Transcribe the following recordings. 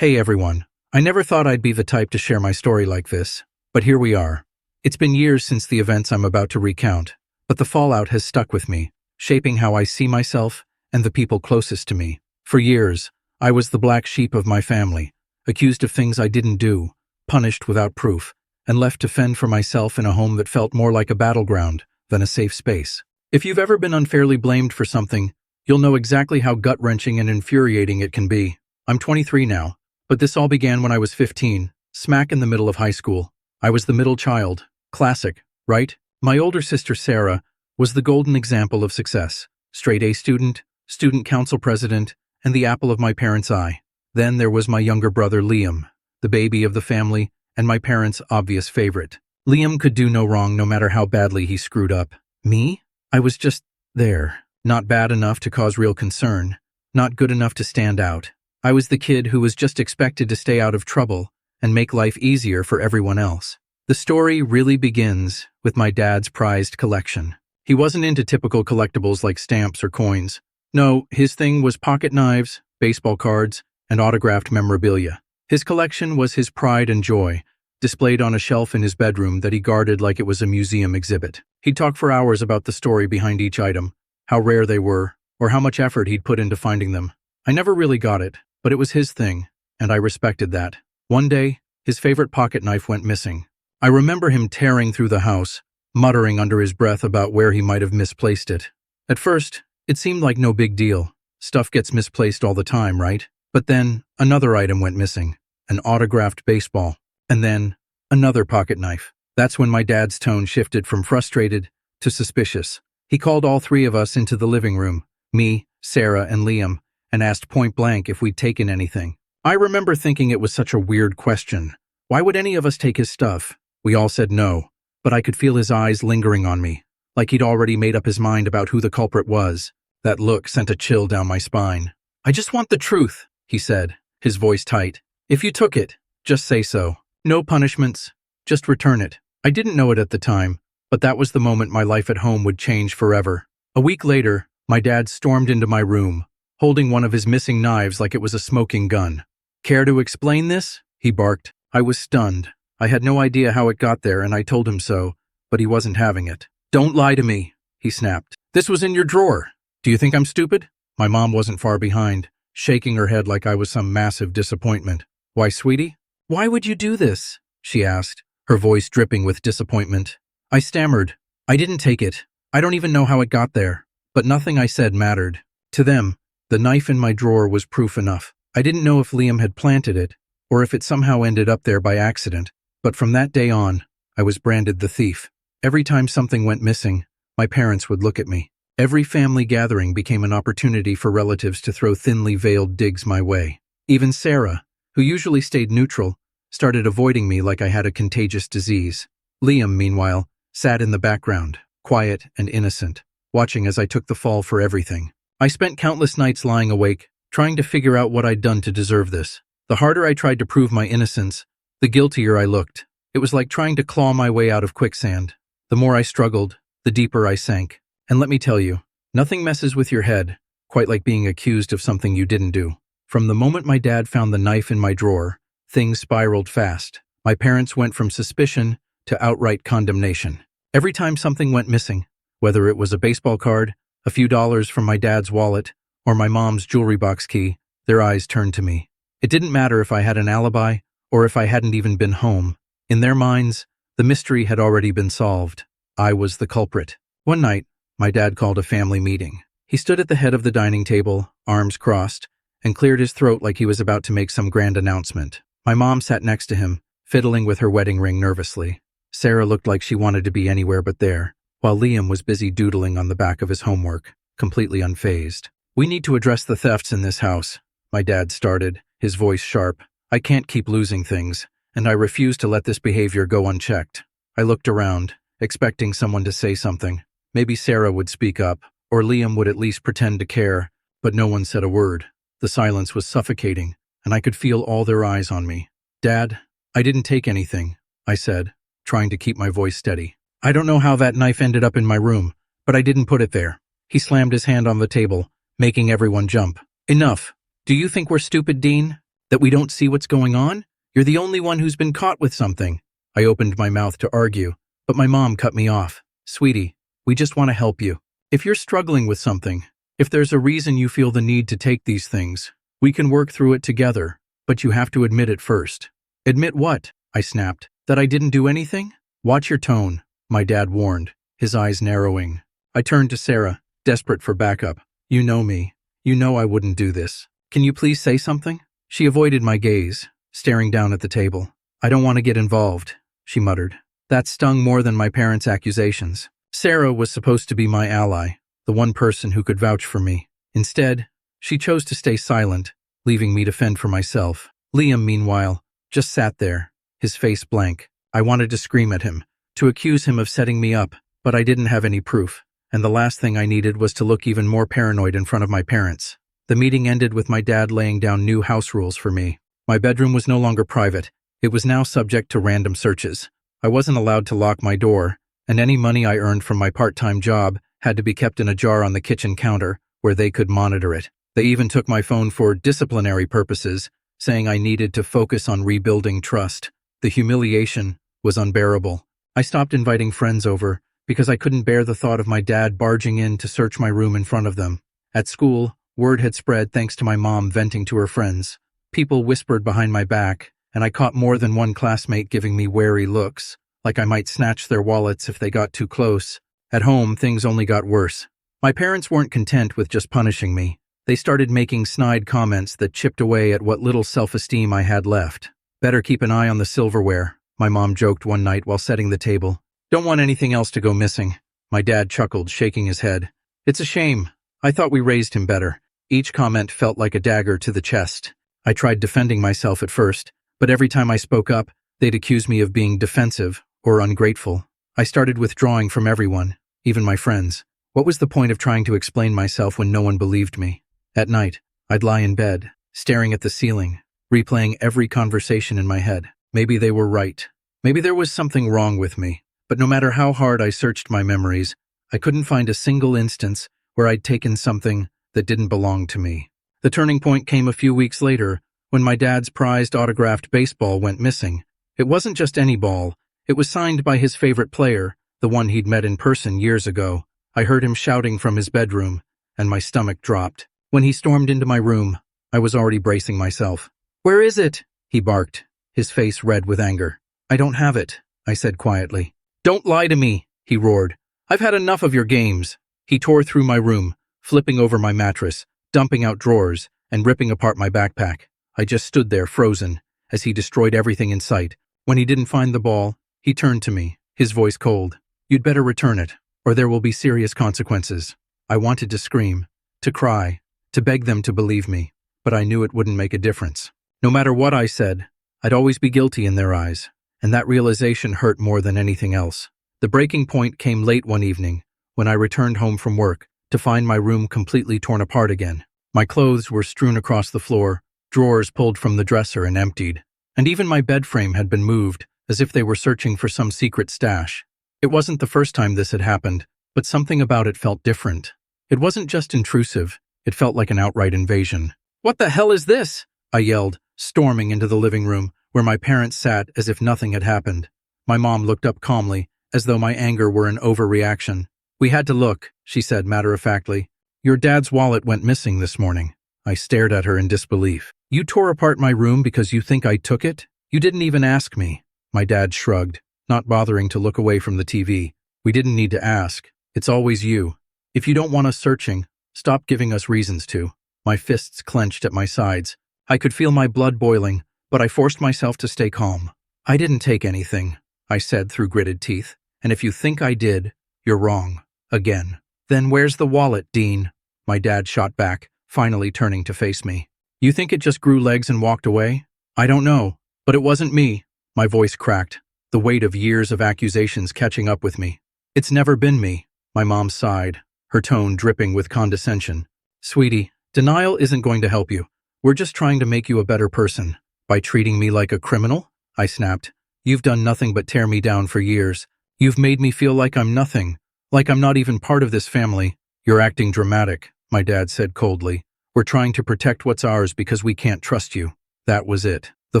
Hey everyone. I never thought I'd be the type to share my story like this, but here we are. It's been years since the events I'm about to recount, but the fallout has stuck with me, shaping how I see myself and the people closest to me. For years, I was the black sheep of my family, accused of things I didn't do, punished without proof, and left to fend for myself in a home that felt more like a battleground than a safe space. If you've ever been unfairly blamed for something, you'll know exactly how gut-wrenching and infuriating it can be. I'm 23 now. But this all began when I was 15, smack in the middle of high school. I was the middle child. Classic, right? My older sister Sarah was the golden example of success. Straight A student, student council president, and the apple of my parents' eye. Then there was my younger brother Liam, the baby of the family and my parents' obvious favorite. Liam could do no wrong no matter how badly he screwed up. Me? I was just there. Not bad enough to cause real concern. Not good enough to stand out. I was the kid who was just expected to stay out of trouble and make life easier for everyone else. The story really begins with my dad's prized collection. He wasn't into typical collectibles like stamps or coins. No, his thing was pocket knives, baseball cards, and autographed memorabilia. His collection was his pride and joy, displayed on a shelf in his bedroom that he guarded like it was a museum exhibit. He'd talk for hours about the story behind each item, how rare they were, or how much effort he'd put into finding them. I never really got it. But it was his thing, and I respected that. One day, his favorite pocket knife went missing. I remember him tearing through the house, muttering under his breath about where he might have misplaced it. At first, it seemed like no big deal. Stuff gets misplaced all the time, right? But then, another item went missing, an autographed baseball, and then, another pocket knife. That's when my dad's tone shifted from frustrated to suspicious. He called all three of us into the living room, me, Sarah, and Liam, and asked point blank if we'd taken anything. I remember thinking it was such a weird question. Why would any of us take his stuff? We all said no, but I could feel his eyes lingering on me, like he'd already made up his mind about who the culprit was. That look sent a chill down my spine. I just want the truth, he said, his voice tight. If you took it, just say so. No punishments, just return it. I didn't know it at the time, but that was the moment my life at home would change forever. A week later, my dad stormed into my room, holding one of his missing knives like it was a smoking gun. Care to explain this? He barked. I was stunned. I had no idea how it got there, and I told him so, but he wasn't having it. Don't lie to me, he snapped. This was in your drawer. Do you think I'm stupid? My mom wasn't far behind, shaking her head like I was some massive disappointment. Why, sweetie? Why would you do this? She asked, her voice dripping with disappointment. I stammered. I didn't take it. I don't even know how it got there. But nothing I said mattered. To them, the knife in my drawer was proof enough. I didn't know if Liam had planted it, or if it somehow ended up there by accident, but from that day on, I was branded the thief. Every time something went missing, my parents would look at me. Every family gathering became an opportunity for relatives to throw thinly veiled digs my way. Even Sarah, who usually stayed neutral, started avoiding me like I had a contagious disease. Liam, meanwhile, sat in the background, quiet and innocent, watching as I took the fall for everything. I spent countless nights lying awake, trying to figure out what I'd done to deserve this. The harder I tried to prove my innocence, the guiltier I looked. It was like trying to claw my way out of quicksand. The more I struggled, the deeper I sank. And let me tell you, nothing messes with your head, quite like being accused of something you didn't do. From the moment my dad found the knife in my drawer, things spiraled fast. My parents went from suspicion to outright condemnation. Every time something went missing, whether it was a baseball card, a few dollars from my dad's wallet, or my mom's jewelry box key, their eyes turned to me. It didn't matter if I had an alibi or if I hadn't even been home. In their minds, the mystery had already been solved. I was the culprit. One night, my dad called a family meeting. He stood at the head of the dining table, arms crossed, and cleared his throat like he was about to make some grand announcement. My mom sat next to him, fiddling with her wedding ring nervously. Sarah looked like she wanted to be anywhere but there, while Liam was busy doodling on the back of his homework, completely unfazed. We need to address the thefts in this house, my dad started, his voice sharp. I can't keep losing things, and I refuse to let this behavior go unchecked. I looked around, expecting someone to say something. Maybe Sarah would speak up, or Liam would at least pretend to care, but no one said a word. The silence was suffocating, and I could feel all their eyes on me. Dad, I didn't take anything, I said, trying to keep my voice steady. I don't know how that knife ended up in my room, but I didn't put it there. He slammed his hand on the table, making everyone jump. Enough. Do you think we're stupid, Dean? That we don't see what's going on? You're the only one who's been caught with something. I opened my mouth to argue, but my mom cut me off. Sweetie, we just want to help you. If you're struggling with something, if there's a reason you feel the need to take these things, we can work through it together, but you have to admit it first. Admit what? I snapped. That I didn't do anything? Watch your tone, my dad warned, his eyes narrowing. I turned to Sarah, desperate for backup. You know me. You know I wouldn't do this. Can you please say something? She avoided my gaze, staring down at the table. I don't want to get involved, she muttered. That stung more than my parents' accusations. Sarah was supposed to be my ally, the one person who could vouch for me. Instead, she chose to stay silent, leaving me to fend for myself. Liam, meanwhile, just sat there, his face blank. I wanted to scream at him, to accuse him of setting me up, but I didn't have any proof, and the last thing I needed was to look even more paranoid in front of my parents. The meeting ended with my dad laying down new house rules for me. My bedroom was no longer private. It was now subject to random searches. I wasn't allowed to lock my door, and any money I earned from my part-time job had to be kept in a jar on the kitchen counter where they could monitor it. They even took my phone for disciplinary purposes, saying I needed to focus on rebuilding trust. The humiliation was unbearable. I stopped inviting friends over because I couldn't bear the thought of my dad barging in to search my room in front of them. At school, word had spread thanks to my mom venting to her friends. People whispered behind my back, and I caught more than one classmate giving me wary looks, like I might snatch their wallets if they got too close. At home, things only got worse. My parents weren't content with just punishing me. They started making snide comments that chipped away at what little self-esteem I had left. Better keep an eye on the silverware, my mom joked one night while setting the table. Don't want anything else to go missing. My dad chuckled, shaking his head. It's a shame. I thought we raised him better. Each comment felt like a dagger to the chest. I tried defending myself at first, but every time I spoke up, they'd accuse me of being defensive or ungrateful. I started withdrawing from everyone, even my friends. What was the point of trying to explain myself when no one believed me? At night, I'd lie in bed, staring at the ceiling, replaying every conversation in my head. Maybe they were right. Maybe there was something wrong with me. But no matter how hard I searched my memories, I couldn't find a single instance where I'd taken something that didn't belong to me. The turning point came a few weeks later, when my dad's prized autographed baseball went missing. It wasn't just any ball. It was signed by his favorite player, the one he'd met in person years ago. I heard him shouting from his bedroom, and my stomach dropped. When he stormed into my room, I was already bracing myself. "Where is it?" he barked, his face red with anger. "I don't have it," I said quietly. "Don't lie to me," he roared. "I've had enough of your games." He tore through my room, flipping over my mattress, dumping out drawers, and ripping apart my backpack. I just stood there frozen, as he destroyed everything in sight. When he didn't find the ball, he turned to me, his voice cold. "You'd better return it, or there will be serious consequences." I wanted to scream, to cry, to beg them to believe me, but I knew it wouldn't make a difference. No matter what I said, I'd always be guilty in their eyes, and that realization hurt more than anything else. The breaking point came late one evening, when I returned home from work, to find my room completely torn apart again. My clothes were strewn across the floor, drawers pulled from the dresser and emptied, and even my bed frame had been moved, as if they were searching for some secret stash. It wasn't the first time this had happened, but something about it felt different. It wasn't just intrusive, it felt like an outright invasion. "What the hell is this?" I yelled, storming into the living room, where my parents sat as if nothing had happened. My mom looked up calmly, as though my anger were an overreaction. "We had to look," she said matter-of-factly. "Your dad's wallet went missing this morning." I stared at her in disbelief. "You tore apart my room because you think I took it? You didn't even ask me." My dad shrugged, not bothering to look away from the TV. "We didn't need to ask. It's always you. If you don't want us searching, stop giving us reasons to." My fists clenched at my sides. I could feel my blood boiling, but I forced myself to stay calm. "I didn't take anything," I said through gritted teeth. "And if you think I did, you're wrong. Again." "Then where's the wallet, Dean?" My dad shot back, finally turning to face me. "You think it just grew legs and walked away?" "I don't know, but it wasn't me." My voice cracked, the weight of years of accusations catching up with me. "It's never been me." My mom sighed, her tone dripping with condescension. "Sweetie, denial isn't going to help you. We're just trying to make you a better person." "By treating me like a criminal?" I snapped. "You've done nothing but tear me down for years. You've made me feel like I'm nothing, like I'm not even part of this family." "You're acting dramatic," my dad said coldly. "We're trying to protect what's ours because we can't trust you." That was it. The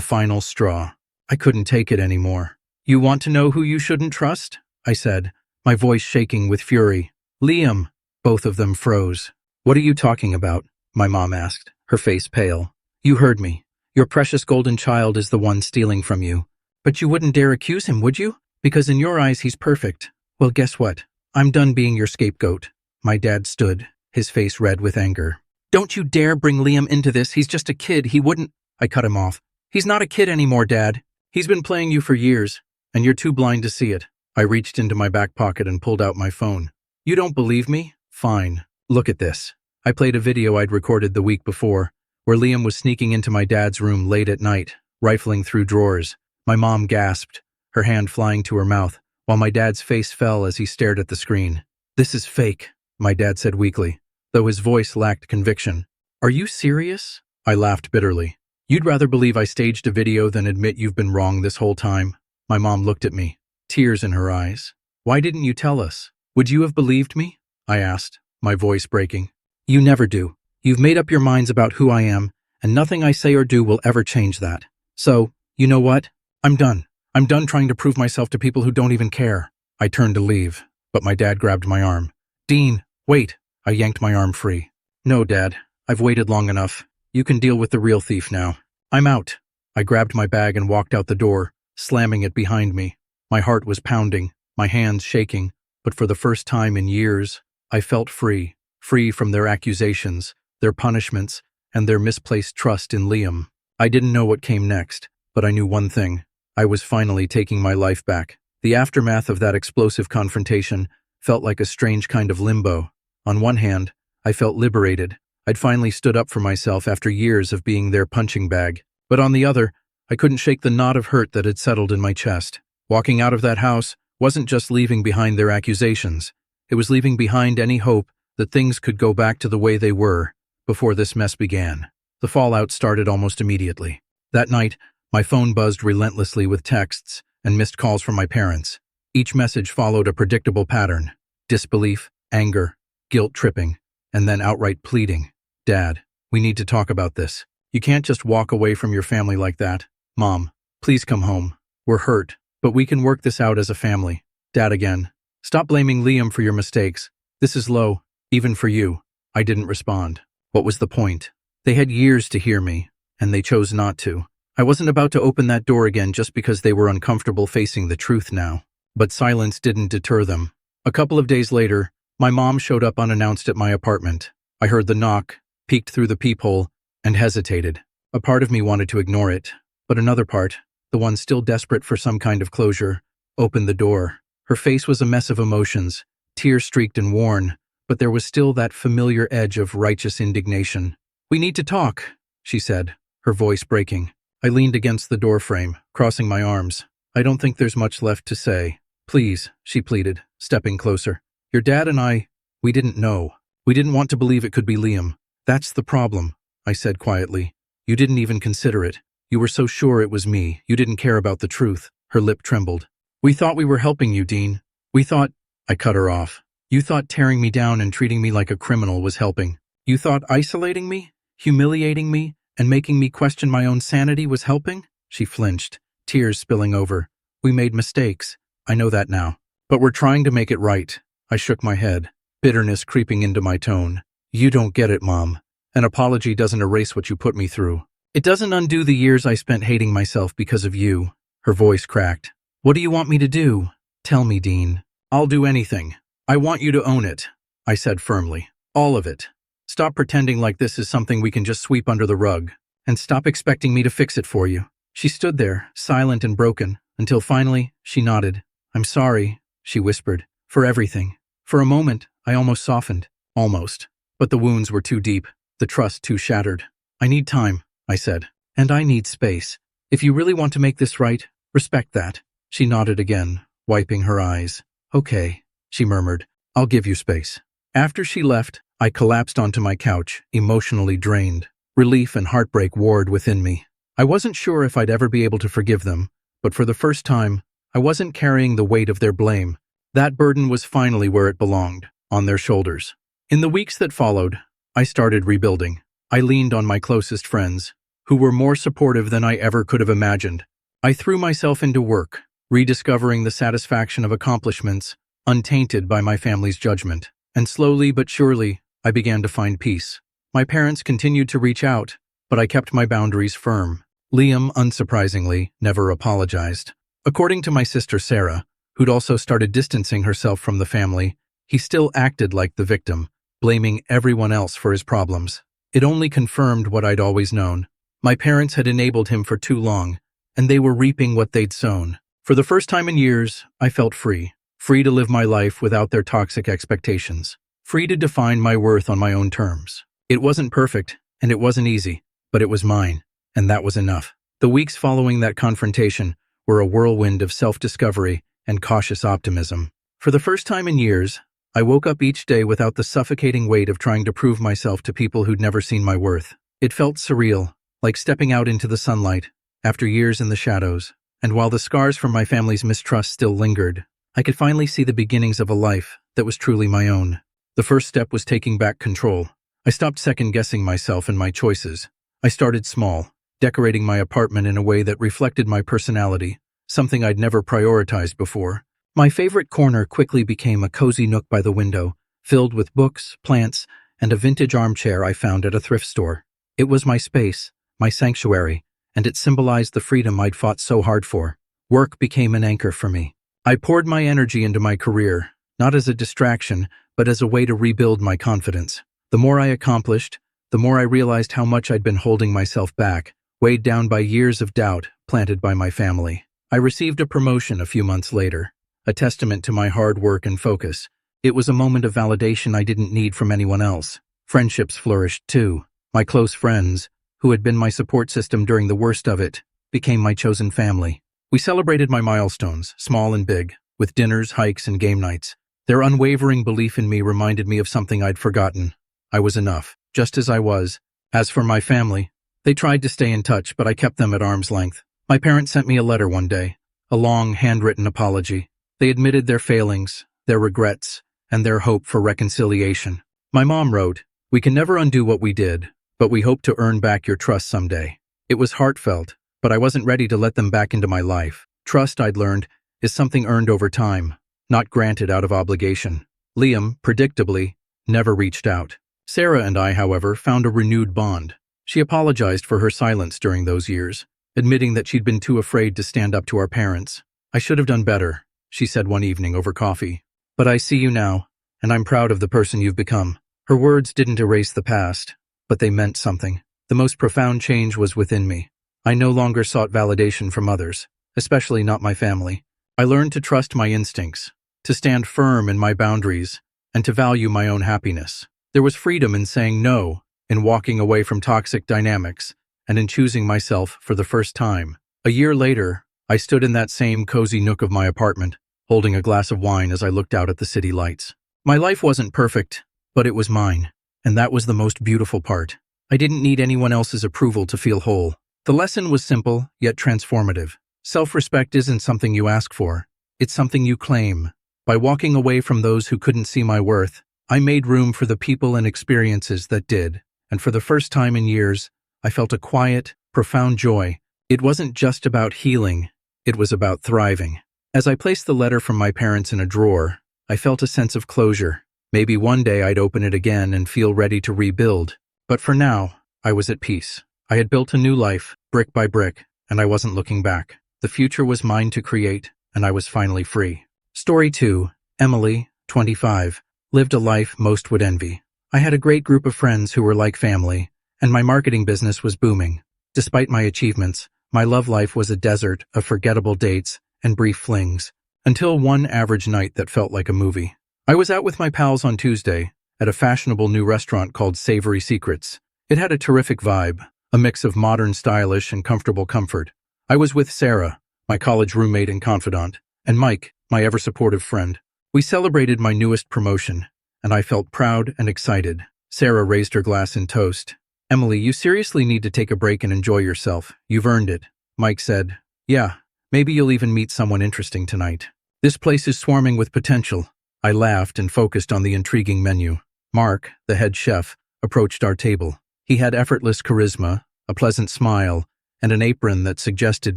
final straw. I couldn't take it anymore. You want to know who you shouldn't trust? I said, my voice shaking with fury. Liam. Both of them froze. What are you talking about? My mom asked, her face pale. You heard me. Your precious golden child is the one stealing from you. But you wouldn't dare accuse him, would you? Because in your eyes he's perfect. Well, guess what? I'm done being your scapegoat. My dad stood, his face red with anger. Don't you dare bring Liam into this. He's just a kid. He wouldn't… I cut him off. He's not a kid anymore, Dad. He's been playing you for years, and you're too blind to see it. I reached into my back pocket and pulled out my phone. You don't believe me? Fine. Look at this. I played a video I'd recorded the week before, where Liam was sneaking into my dad's room late at night, rifling through drawers. My mom gasped, her hand flying to her mouth, while my dad's face fell as he stared at the screen. This is fake, my dad said weakly, though his voice lacked conviction. Are you serious? I laughed bitterly. You'd rather believe I staged a video than admit you've been wrong this whole time? My mom looked at me, tears in her eyes. Why didn't you tell us? Would you have believed me? I asked, my voice breaking. You never do. You've made up your minds about who I am, and nothing I say or do will ever change that. So, you know what? I'm done. I'm done trying to prove myself to people who don't even care. I turned to leave, but my dad grabbed my arm. Dean, wait. I yanked my arm free. No, Dad. I've waited long enough. You can deal with the real thief now. I'm out. I grabbed my bag and walked out the door, slamming it behind me. My heart was pounding, my hands shaking, but for the first time in years, I felt free. Free from their accusations, their punishments, and their misplaced trust in Liam. I didn't know what came next, but I knew one thing. I was finally taking my life back. The aftermath of that explosive confrontation felt like a strange kind of limbo. On one hand, I felt liberated. I'd finally stood up for myself after years of being their punching bag. But on the other, I couldn't shake the knot of hurt that had settled in my chest. Walking out of that house wasn't just leaving behind their accusations. It was leaving behind any hope that things could go back to the way they were before this mess began. The fallout started almost immediately. That night, my phone buzzed relentlessly with texts and missed calls from my parents. Each message followed a predictable pattern: disbelief, anger, guilt-tripping, and then outright pleading. Dad, we need to talk about this. You can't just walk away from your family like that. Mom, please come home. We're hurt, but we can work this out as a family. Dad again. Stop blaming Liam for your mistakes. This is low, even for you. I didn't respond. What was the point? They had years to hear me, and they chose not to. I wasn't about to open that door again just because they were uncomfortable facing the truth now. But silence didn't deter them. A couple of days later, my mom showed up unannounced at my apartment. I heard the knock, peeked through the peephole, and hesitated. A part of me wanted to ignore it, but another part, the one still desperate for some kind of closure, opened the door. Her face was a mess of emotions, tear-streaked and worn, but there was still that familiar edge of righteous indignation. We need to talk, she said, her voice breaking. I leaned against the doorframe, crossing my arms. I don't think there's much left to say. Please, she pleaded, stepping closer. Your dad and we didn't know. We didn't want to believe it could be Liam. That's the problem, I said quietly. You didn't even consider it. You were so sure it was me. You didn't care about the truth. Her lip trembled. We thought we were helping you, Dean. We thought… I cut her off. You thought tearing me down and treating me like a criminal was helping. You thought isolating me, humiliating me, and making me question my own sanity was helping? She flinched, tears spilling over. We made mistakes. I know that now. But we're trying to make it right. I shook my head, bitterness creeping into my tone. You don't get it, Mom. An apology doesn't erase what you put me through. It doesn't undo the years I spent hating myself because of you. Her voice cracked. What do you want me to do? Tell me, Dean. I'll do anything. I want you to own it, I said firmly. All of it. Stop pretending like this is something we can just sweep under the rug, and stop expecting me to fix it for you. She stood there, silent and broken, until finally she nodded. I'm sorry, she whispered, for everything. For a moment, I almost softened. Almost. But the wounds were too deep, the trust too shattered. I need time, I said. And I need space. If you really want to make this right, respect that. She nodded again, wiping her eyes. Okay, she murmured. I'll give you space. After she left, I collapsed onto my couch, emotionally drained. Relief and heartbreak warred within me. I wasn't sure if I'd ever be able to forgive them, but for the first time, I wasn't carrying the weight of their blame. That burden was finally where it belonged, on their shoulders. In the weeks that followed, I started rebuilding. I leaned on my closest friends, who were more supportive than I ever could have imagined. I threw myself into work, rediscovering the satisfaction of accomplishments, untainted by my family's judgment. And slowly but surely, I began to find peace. My parents continued to reach out, but I kept my boundaries firm. Liam, unsurprisingly, never apologized. According to my sister Sarah, who'd also started distancing herself from the family, he still acted like the victim, blaming everyone else for his problems. It only confirmed what I'd always known. My parents had enabled him for too long, and they were reaping what they'd sown. For the first time in years, I felt free. Free to live my life without their toxic expectations. Free to define my worth on my own terms. It wasn't perfect, and it wasn't easy, but it was mine, and that was enough. The weeks following that confrontation were a whirlwind of self-discovery and cautious optimism. For the first time in years, I woke up each day without the suffocating weight of trying to prove myself to people who'd never seen my worth. It felt surreal, like stepping out into the sunlight after years in the shadows. And while the scars from my family's mistrust still lingered, I could finally see the beginnings of a life that was truly my own. The first step was taking back control. I stopped second-guessing myself and my choices. I started small, decorating my apartment in a way that reflected my personality, something I'd never prioritized before. My favorite corner quickly became a cozy nook by the window, filled with books, plants, and a vintage armchair I found at a thrift store. It was my space, my sanctuary, and it symbolized the freedom I'd fought so hard for. Work became an anchor for me. I poured my energy into my career, not as a distraction, but as a way to rebuild my confidence. The more I accomplished, the more I realized how much I'd been holding myself back, weighed down by years of doubt planted by my family. I received a promotion a few months later, a testament to my hard work and focus. It was a moment of validation I didn't need from anyone else. Friendships flourished too. My close friends, who had been my support system during the worst of it, became my chosen family. We celebrated my milestones, small and big, with dinners, hikes, and game nights. Their unwavering belief in me reminded me of something I'd forgotten. I was enough, just as I was. As for my family, they tried to stay in touch, but I kept them at arm's length. My parents sent me a letter one day, a long, handwritten apology. They admitted their failings, their regrets, and their hope for reconciliation. My mom wrote, "We can never undo what we did, but we hope to earn back your trust someday." It was heartfelt, but I wasn't ready to let them back into my life. Trust, I'd learned, is something earned over time, not granted out of obligation. Liam, predictably, never reached out. Sarah and I, however, found a renewed bond. She apologized for her silence during those years, admitting that she'd been too afraid to stand up to our parents. "I should have done better," she said one evening over coffee. "But I see you now, and I'm proud of the person you've become." Her words didn't erase the past, but they meant something. The most profound change was within me. I no longer sought validation from others, especially not my family. I learned to trust my instincts, to stand firm in my boundaries, and to value my own happiness. There was freedom in saying no, in walking away from toxic dynamics, and in choosing myself for the first time. A year later, I stood in that same cozy nook of my apartment, holding a glass of wine as I looked out at the city lights. My life wasn't perfect, but it was mine, and that was the most beautiful part. I didn't need anyone else's approval to feel whole. The lesson was simple, yet transformative. Self-respect isn't something you ask for. It's something you claim. By walking away from those who couldn't see my worth, I made room for the people and experiences that did. And for the first time in years, I felt a quiet, profound joy. It wasn't just about healing. It was about thriving. As I placed the letter from my parents in a drawer, I felt a sense of closure. Maybe one day I'd open it again and feel ready to rebuild. But for now, I was at peace. I had built a new life, brick by brick, and I wasn't looking back. The future was mine to create, and I was finally free. Story 2. Emily, 25, lived a life most would envy. I had a great group of friends who were like family, and my marketing business was booming. Despite my achievements, my love life was a desert of forgettable dates and brief flings, until one average night that felt like a movie. I was out with my pals on Tuesday at a fashionable new restaurant called Savory Secrets. It had a terrific vibe, a mix of modern stylish and comfortable comfort. I was with Sarah, my college roommate and confidant, and Mike, my ever-supportive friend. We celebrated my newest promotion, and I felt proud and excited. Sarah raised her glass in toast. "Emily, you seriously need to take a break and enjoy yourself. You've earned it." Mike said, "Yeah, maybe you'll even meet someone interesting tonight. This place is swarming with potential." I laughed and focused on the intriguing menu. Mark, the head chef, approached our table. He had effortless charisma, a pleasant smile, and an apron that suggested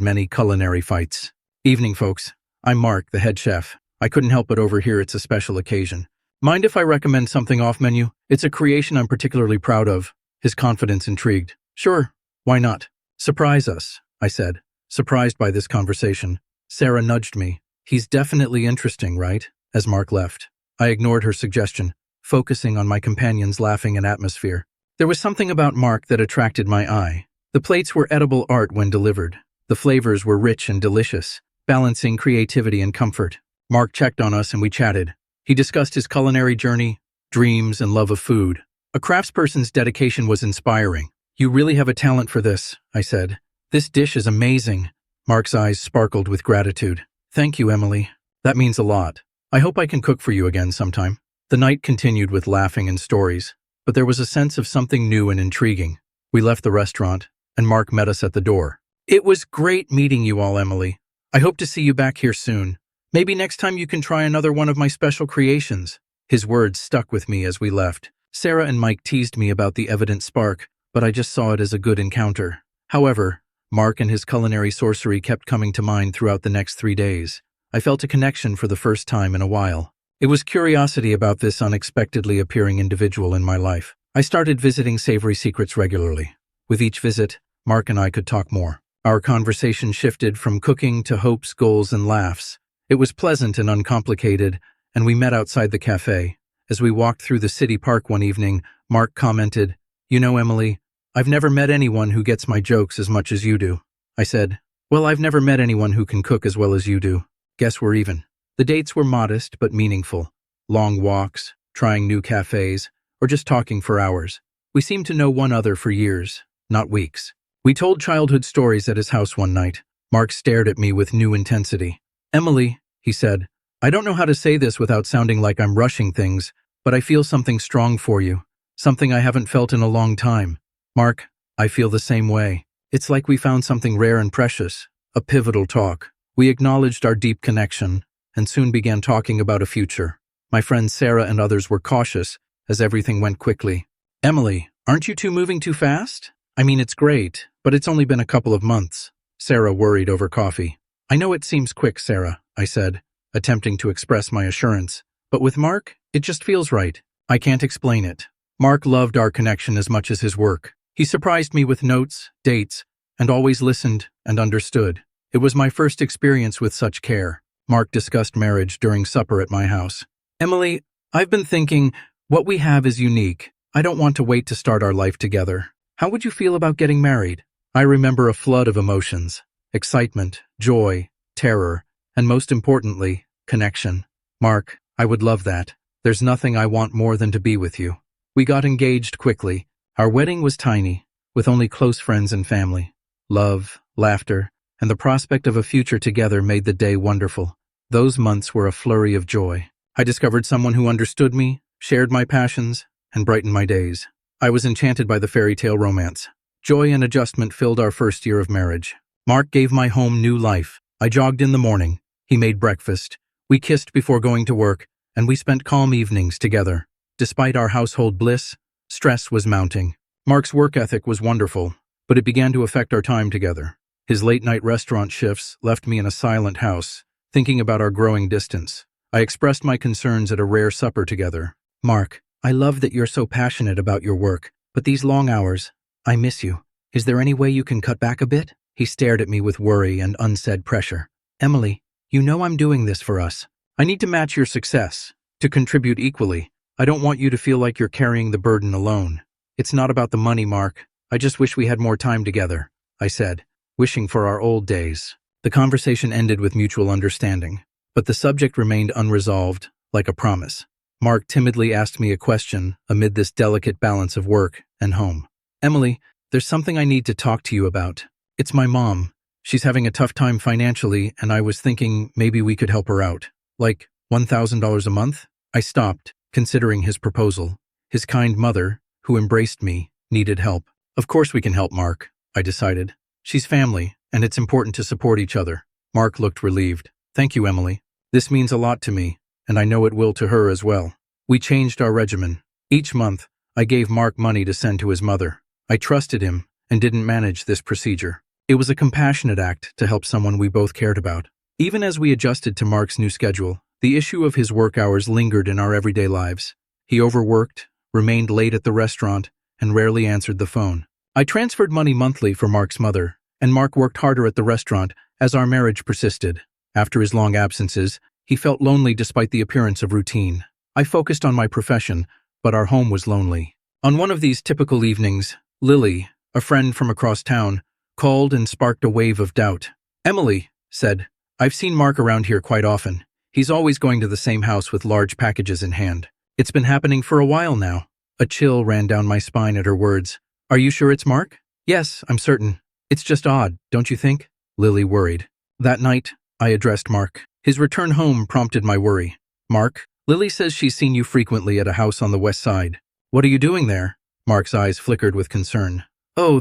many culinary fights. Evening, folks. I'm Mark, the head chef. I couldn't help but overhear it's a special occasion. Mind if I recommend something off-menu? It's a creation I'm particularly proud of. His confidence intrigued. Sure, why not? Surprise us, I said, surprised by this conversation. Sarah nudged me. He's definitely interesting, right? As Mark left. I ignored her suggestion, focusing on my companion's laughing and atmosphere. There was something about Mark that attracted my eye. The plates were edible art when delivered. The flavors were rich and delicious, balancing creativity and comfort. Mark checked on us and we chatted. He discussed his culinary journey, dreams, and love of food. A craftsperson's dedication was inspiring. You really have a talent for this, I said. This dish is amazing. Mark's eyes sparkled with gratitude. Thank you, Emily. That means a lot. I hope I can cook for you again sometime. The night continued with laughing and stories, but there was a sense of something new and intriguing. We left the restaurant, and Mark met us at the door. It was great meeting you all, Emily. I hope to see you back here soon. Maybe next time you can try another one of my special creations. His words stuck with me as we left. Sarah and Mike teased me about the evident spark, but I just saw it as a good encounter. However, Mark and his culinary sorcery kept coming to mind throughout the next 3 days. I felt a connection for the first time in a while. It was curiosity about this unexpectedly appearing individual in my life. I started visiting Savory Secrets regularly. With each visit, Mark and I could talk more. Our conversation shifted from cooking to hopes, goals, and laughs. It was pleasant and uncomplicated, and we met outside the cafe. As we walked through the city park one evening, Mark commented, "You know, Emily, I've never met anyone who gets my jokes as much as you do." I said, "Well, I've never met anyone who can cook as well as you do. Guess we're even." The dates were modest but meaningful. Long walks, trying new cafes, or just talking for hours. We seemed to know one another for years, not weeks. We told childhood stories at his house one night. Mark stared at me with new intensity. "Emily," he said, "I don't know how to say this without sounding like I'm rushing things, but I feel something strong for you, something I haven't felt in a long time." Mark, I feel the same way. It's like we found something rare and precious, a pivotal talk. We acknowledged our deep connection, and soon began talking about a future. My friends Sarah and others were cautious, as everything went quickly. "Emily, aren't you two moving too fast? I mean, it's great, but it's only been a couple of months." Sarah worried over coffee. "I know it seems quick, Sarah," I said, attempting to express my assurance. "But with Mark, it just feels right. I can't explain it." Mark loved our connection as much as his work. He surprised me with notes, dates, and always listened and understood. It was my first experience with such care. Mark discussed marriage during supper at my house. "Emily, I've been thinking, what we have is unique. I don't want to wait to start our life together. How would you feel about getting married?" I remember a flood of emotions: excitement, joy, terror, and most importantly, connection. "Mark, I would love that. There's nothing I want more than to be with you." We got engaged quickly. Our wedding was tiny, with only close friends and family. Love, laughter, and the prospect of a future together made the day wonderful. Those months were a flurry of joy. I discovered someone who understood me, shared my passions, and brightened my days. I was enchanted by the fairy tale romance. Joy and adjustment filled our first year of marriage. Mark gave my home new life. I jogged in the morning. He made breakfast. We kissed before going to work, and we spent calm evenings together. Despite our household bliss, stress was mounting. Mark's work ethic was wonderful, but it began to affect our time together. His late-night restaurant shifts left me in a silent house, thinking about our growing distance. I expressed my concerns at a rare supper together. "Mark, I love that you're so passionate about your work, but these long hours, I miss you. Is there any way you can cut back a bit?" He stared at me with worry and unsaid pressure. "Emily, you know I'm doing this for us. I need to match your success, to contribute equally. I don't want you to feel like you're carrying the burden alone. It's not about the money, Mark. I just wish we had more time together," I said, wishing for our old days. The conversation ended with mutual understanding, but the subject remained unresolved, like a promise. Mark timidly asked me a question amid this delicate balance of work and home. "Emily, there's something I need to talk to you about. It's my mom. She's having a tough time financially, and I was thinking maybe we could help her out. Like $1,000 a month?" I stopped, considering his proposal. His kind mother, who embraced me, needed help. "Of course we can help, Mark," I decided. "She's family, and it's important to support each other." Mark looked relieved. "Thank you, Emily. This means a lot to me, and I know it will to her as well." We changed our regimen. Each month, I gave Mark money to send to his mother. I trusted him, and didn't manage this procedure. It was a compassionate act to help someone we both cared about. Even as we adjusted to Mark's new schedule, the issue of his work hours lingered in our everyday lives. He overworked, remained late at the restaurant, and rarely answered the phone. I transferred money monthly for Mark's mother, and Mark worked harder at the restaurant as our marriage persisted. After his long absences, he felt lonely despite the appearance of routine. I focused on my profession, but our home was lonely. On one of these typical evenings, Lily, a friend from across town, called and sparked a wave of doubt. "Emily," said, "I've seen Mark around here quite often. He's always going to the same house with large packages in hand. It's been happening for a while now." A chill ran down my spine at her words. "Are you sure it's Mark?" "Yes, I'm certain. It's just odd, don't you think?" Lily worried. That night, I addressed Mark. His return home prompted my worry. "Mark, Lily says she's seen you frequently at a house on the west side. What are you doing there?" Mark's eyes flickered with concern. "Oh,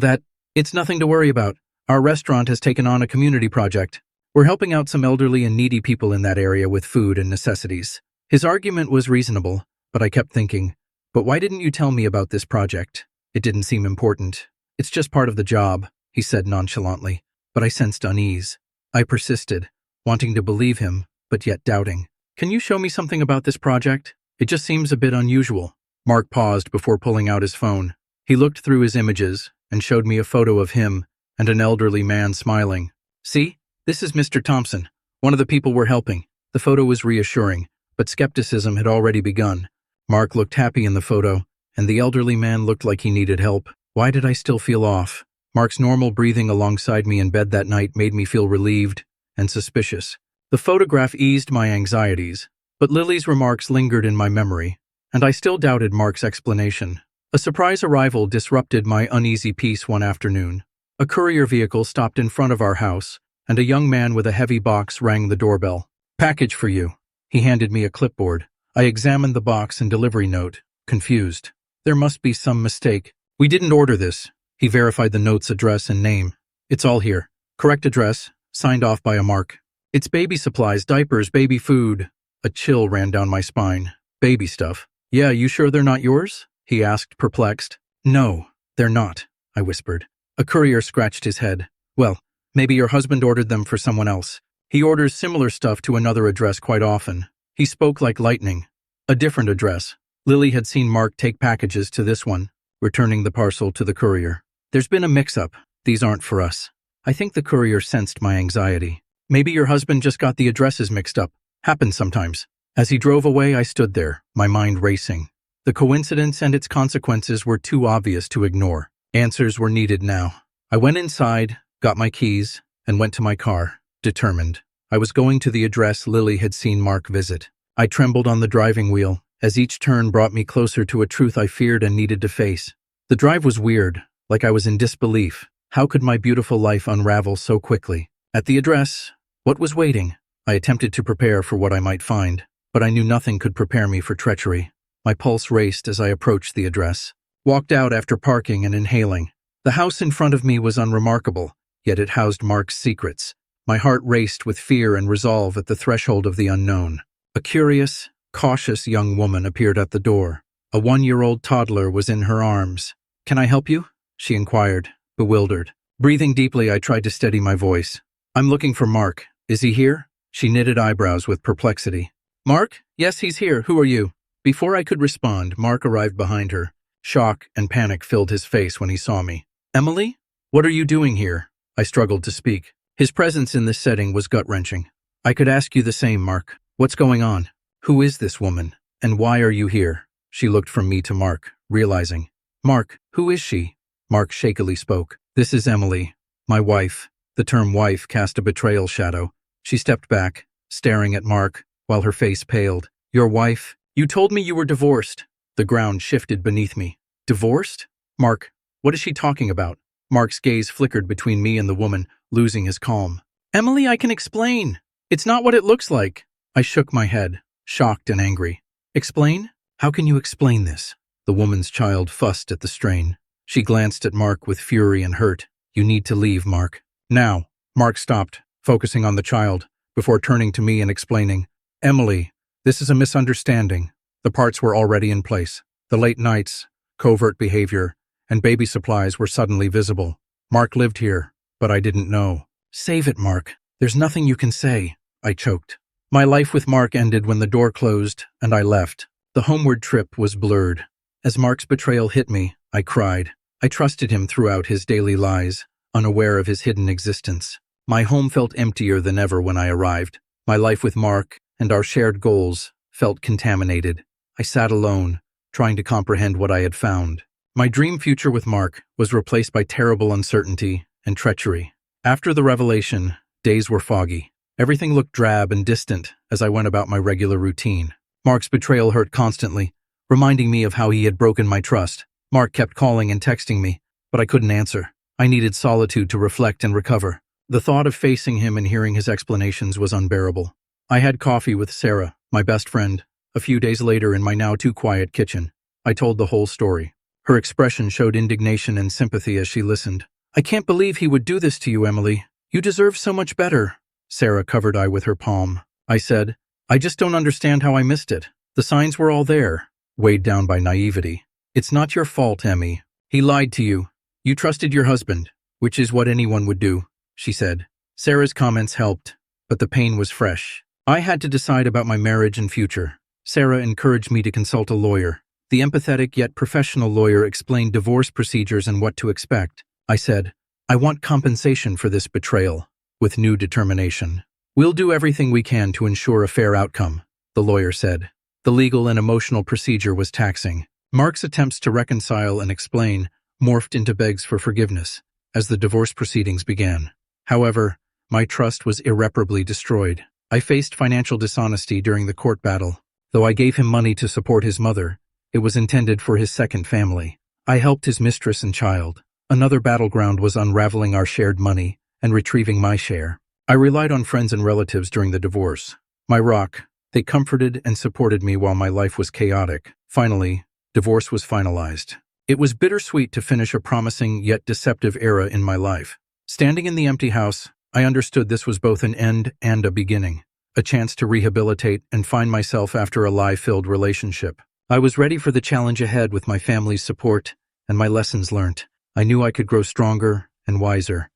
it's nothing to worry about. Our restaurant has taken on a community project. We're helping out some elderly and needy people in that area with food and necessities." His argument was reasonable, but I kept thinking, "But why didn't you tell me about this project?" It didn't seem important. "It's just part of the job," he said nonchalantly, but I sensed unease. I persisted, wanting to believe him, but yet doubting. "Can you show me something about this project? It just seems a bit unusual." Mark paused before pulling out his phone. He looked through his images and showed me a photo of him and an elderly man smiling. "See? This is Mr. Thompson, one of the people we're helping." The photo was reassuring, but skepticism had already begun. Mark looked happy in the photo, and the elderly man looked like he needed help. Why did I still feel off? Mark's normal breathing alongside me in bed that night made me feel relieved and suspicious. The photograph eased my anxieties, but Lily's remarks lingered in my memory, and I still doubted Mark's explanation. A surprise arrival disrupted my uneasy peace one afternoon. A courier vehicle stopped in front of our house, and a young man with a heavy box rang the doorbell. "Package for you." He handed me a clipboard. I examined the box and delivery note, confused. There must be some mistake. "We didn't order this." He verified the note's address and name. "It's all here. Correct address, signed off by a Mark. It's baby supplies, diapers, baby food." A chill ran down my spine. "Baby stuff? Yeah, you sure they're not yours?" he asked, perplexed. "No, they're not," I whispered. A courier scratched his head. "Well, maybe your husband ordered them for someone else. He orders similar stuff to another address quite often." He spoke like lightning. A different address. Lily had seen Mark take packages to this one, returning the parcel to the courier. "There's been a mix-up. These aren't for us." I think the courier sensed my anxiety. "Maybe your husband just got the addresses mixed up. Happens sometimes." As he drove away, I stood there, my mind racing. The coincidence and its consequences were too obvious to ignore. Answers were needed now. I went inside, got my keys, and went to my car, determined. I was going to the address Lily had seen Mark visit. I trembled on the driving wheel, as each turn brought me closer to a truth I feared and needed to face. The drive was weird, like I was in disbelief. How could my beautiful life unravel so quickly? At the address, what was waiting? I attempted to prepare for what I might find, but I knew nothing could prepare me for treachery. My pulse raced as I approached the address. Walked out after parking and inhaling. The house in front of me was unremarkable, yet it housed Mark's secrets. My heart raced with fear and resolve at the threshold of the unknown. A curious, cautious young woman appeared at the door. A 1-year-old toddler was in her arms. "Can I help you?" she inquired, bewildered. Breathing deeply, I tried to steady my voice. "I'm looking for Mark. Is he here?" She knitted eyebrows with perplexity. "Mark? Yes, he's here. Who are you?" Before I could respond, Mark arrived behind her. Shock and panic filled his face when he saw me. "Emily? What are you doing here?" I struggled to speak. His presence in this setting was gut-wrenching. "I could ask you the same, Mark. What's going on? Who is this woman? And why are you here?" She looked from me to Mark, realizing. "Mark, who is she?" Mark shakily spoke. "This is Emily, my wife." The term wife cast a betrayal shadow. She stepped back, staring at Mark, while her face paled. "Your wife? You told me you were divorced." The ground shifted beneath me. "Divorced? Mark, what is she talking about?" Mark's gaze flickered between me and the woman, losing his calm. "Emily, I can explain. It's not what it looks like." I shook my head, shocked and angry. "Explain? How can you explain this?" The woman's child fussed at the strain. She glanced at Mark with fury and hurt. "You need to leave, Mark. Now." Mark stopped, focusing on the child, before turning to me and explaining. "Emily, this is a misunderstanding. The parts were already in place. The late nights, covert behavior, and baby supplies were suddenly visible. Mark lived here, but I didn't know. "Save it, Mark. There's nothing you can say," I choked. My life with Mark ended when the door closed and I left. The homeward trip was blurred. As Mark's betrayal hit me, I cried. I trusted him throughout his daily lies, unaware of his hidden existence. My home felt emptier than ever when I arrived. My life with Mark and our shared goals felt contaminated. I sat alone, trying to comprehend what I had found. My dream future with Mark was replaced by terrible uncertainty and treachery. After the revelation, days were foggy. Everything looked drab and distant as I went about my regular routine. Mark's betrayal hurt constantly, reminding me of how he had broken my trust. Mark kept calling and texting me, but I couldn't answer. I needed solitude to reflect and recover. The thought of facing him and hearing his explanations was unbearable. I had coffee with Sarah, my best friend, a few days later in my now too quiet kitchen. I told the whole story. Her expression showed indignation and sympathy as she listened. "I can't believe he would do this to you, Emily. You deserve so much better." Sarah covered eye with her palm. I said, "I just don't understand how I missed it. The signs were all there." Weighed down by naivety. "It's not your fault, Emmy. He lied to you. You trusted your husband, which is what anyone would do," she said. Sarah's comments helped, but the pain was fresh. I had to decide about my marriage and future. Sarah encouraged me to consult a lawyer. The empathetic yet professional lawyer explained divorce procedures and what to expect. I said, "I want compensation for this betrayal," with new determination. "We'll do everything we can to ensure a fair outcome," the lawyer said. The legal and emotional procedure was taxing. Mark's attempts to reconcile and explain morphed into begs for forgiveness as the divorce proceedings began. However, my trust was irreparably destroyed. I faced financial dishonesty during the court battle. Though I gave him money to support his mother, it was intended for his second family. I helped his mistress and child. Another battleground was unraveling our shared money and retrieving my share. I relied on friends and relatives during the divorce. My rock, they comforted and supported me while my life was chaotic. Finally, divorce was finalized. It was bittersweet to finish a promising yet deceptive era in my life. Standing in the empty house, I understood this was both an end and a beginning, a chance to rehabilitate and find myself after a lie-filled relationship. I was ready for the challenge ahead with my family's support and my lessons learnt. I knew I could grow stronger and wiser.